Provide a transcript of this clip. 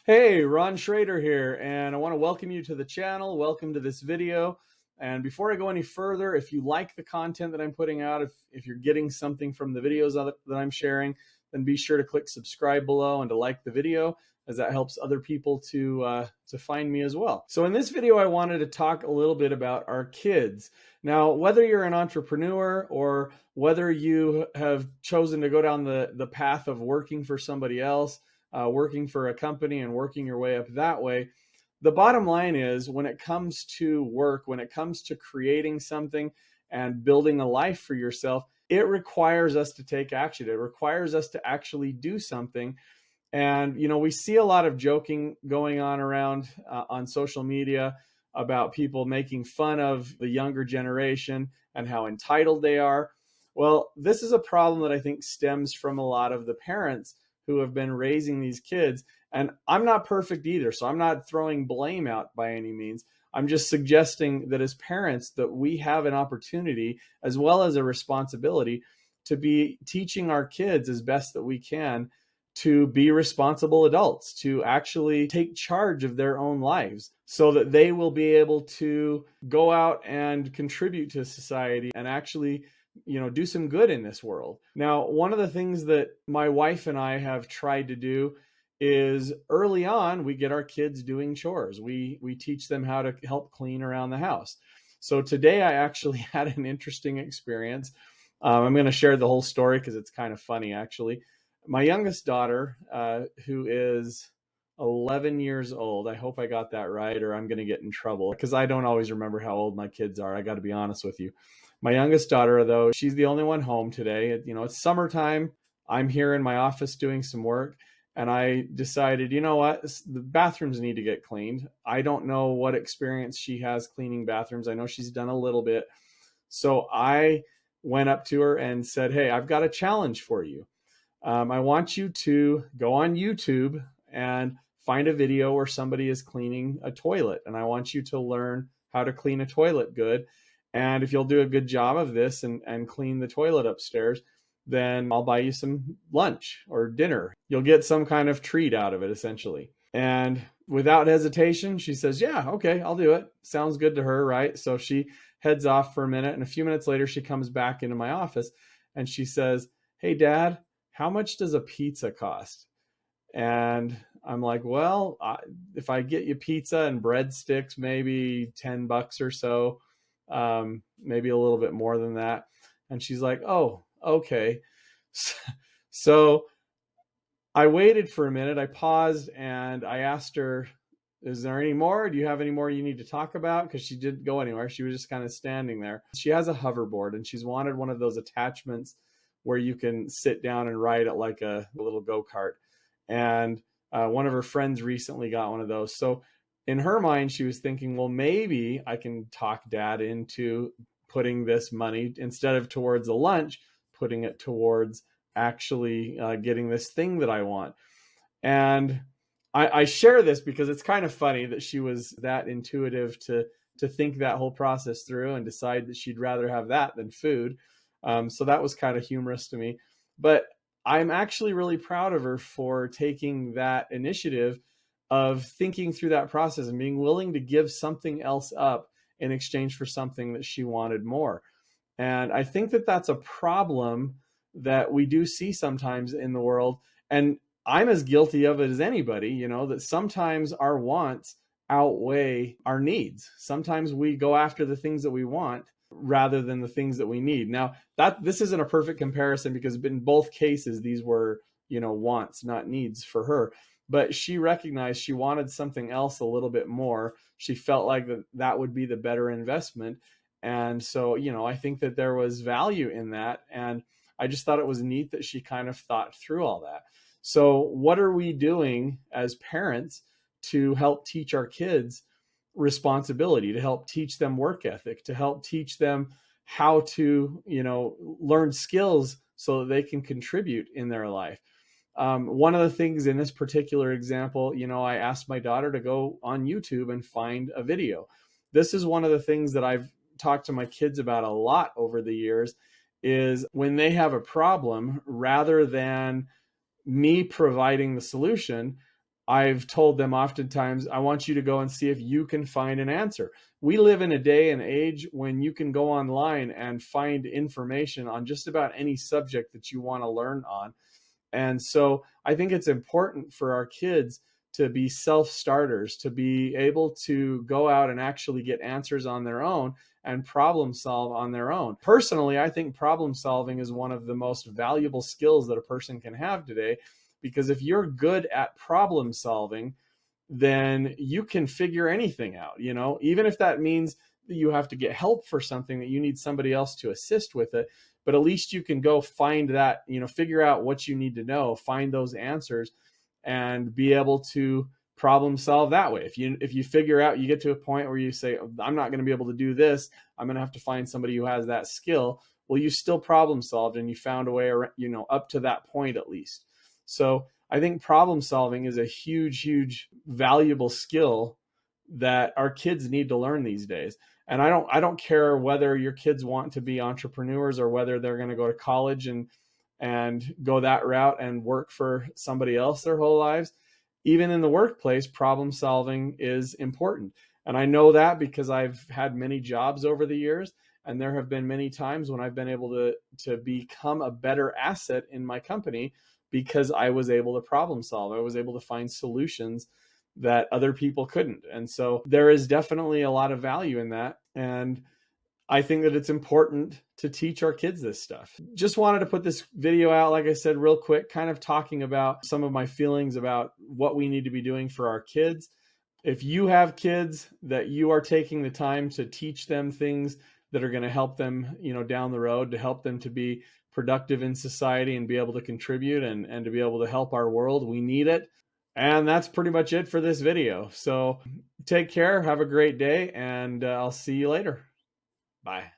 Hey, Ron Schrader here, and I want to welcome you to the channel. Welcome to this video. And before I go any further, if you like the content that I'm putting out, if you're getting something from the videos that I'm sharing, then be sure to click subscribe below and to like the video, as that helps other people to find me as well. So in this video, I wanted to talk a little bit about our kids. Now, whether you're an entrepreneur or whether you have chosen to go down the path of working for somebody else, working for a company and working your way up that way. The bottom line is when it comes to work, when it comes to creating something and building a life for yourself, it requires us to take action. It requires us to actually do something. And, we see a lot of joking going on around on social media about people making fun of the younger generation and how entitled they are. Well, this is a problem that I think stems from a lot of the parents who have been raising these kids. And I'm not perfect either, so I'm not throwing blame out by any means. I'm just suggesting that as parents that we have an opportunity as well as a responsibility to be teaching our kids as best that we can to be responsible adults, to actually take charge of their own lives so that they will be able to go out and contribute to society and actually do some good in this world. Now, one of the things that my wife and I have tried to do is early on, we get our kids doing chores. We teach them how to help clean around the house. So today I actually had an interesting experience. I'm going to share the whole story because it's kind of funny, actually. My youngest daughter, who is 11 years old, I hope I got that right, or I'm going to get in trouble because I don't always remember how old my kids are. I got to be honest with you. My youngest daughter, though, she's the only one home today. It's summertime. I'm here in my office doing some work, and I decided, you know what, the bathrooms need to get cleaned. I don't know what experience she has cleaning bathrooms. I know she's done a little bit. So I went up to her and said, hey, I've got a challenge for you. I want you to go on YouTube and find a video where somebody is cleaning a toilet. And I want you to learn how to clean a toilet good. And if you'll do a good job of this and clean the toilet upstairs, then I'll buy you some lunch or dinner. You'll get some kind of treat out of it, essentially. And without hesitation, she says, yeah, okay, I'll do it. Sounds good to her, right? So she heads off for a minute. And a few minutes later, she comes back into my office and she says, hey, Dad, how much does a pizza cost? And I'm like, well, if I get you pizza and breadsticks, maybe $10 or so, maybe a little bit more than that. And she's like, oh, okay. So I waited for a minute. I paused and I asked her, is there any more? Do you have any more you need to talk about? Because she didn't go anywhere. She was just kind of standing there. She has a hoverboard and she's wanted one of those attachments where you can sit down and ride it like a little go-kart. And one of her friends recently got one of those. So in her mind, she was thinking, well, maybe I can talk Dad into putting this money instead of towards a lunch, putting it towards actually getting this thing that I want. And I share this because it's kind of funny that she was that intuitive to think that whole process through and decide that she'd rather have that than food. So that was kind of humorous to me. But I'm actually really proud of her for taking that initiative of thinking through that process and being willing to give something else up in exchange for something that she wanted more. And I think that that's a problem that we do see sometimes in the world. And I'm as guilty of it as anybody, that sometimes our wants outweigh our needs. Sometimes we go after the things that we want rather than the things that we need. Now, this isn't a perfect comparison because in both cases, these were, wants, not needs for her. But she recognized she wanted something else a little bit more. She felt like that would be the better investment. And so, I think that there was value in that. And I just thought it was neat that she kind of thought through all that. So what are we doing as parents to help teach our kids responsibility, to help teach them work ethic, to help teach them how to, learn skills so that they can contribute in their life? One of the things in this particular example, I asked my daughter to go on YouTube and find a video. This is one of the things that I've talked to my kids about a lot over the years, is when they have a problem, rather than me providing the solution, I've told them oftentimes, I want you to go and see if you can find an answer. We live in a day and age when you can go online and find information on just about any subject that you want to learn on. And so I think it's important for our kids to be self-starters, to be able to go out and actually get answers on their own and problem solve on their own. Personally, I think problem solving is one of the most valuable skills that a person can have today, because if you're good at problem solving, then you can figure anything out, even if that means that you have to get help for something, that you need somebody else to assist with it. But at least you can go find that, figure out what you need to know, find those answers, and be able to problem solve that way. If you figure out, you get to a point where you say, I'm not going to be able to do this, I'm going to have to find somebody who has that skill. Well, you still problem solved and you found a way around, up to that point at least. So I think problem solving is a huge valuable skill that our kids need to learn these days. And I don't care whether your kids want to be entrepreneurs or whether they're going to go to college and go that route and work for somebody else their whole lives. Even in the workplace, problem solving is important. And I know that because I've had many jobs over the years, and there have been many times when I've been able to become a better asset in my company because I was able to problem solve. I was able to find solutions that other people couldn't. And so there is definitely a lot of value in that. And I think that it's important to teach our kids this stuff. Just wanted to put this video out, like I said, real quick, kind of talking about some of my feelings about what we need to be doing for our kids. If you have kids that you are taking the time to teach them things that are going to help them, down the road, to help them to be productive in society and be able to contribute and to be able to help our world, we need it. And that's pretty much it for this video. So take care, have a great day, and I'll see you later. Bye.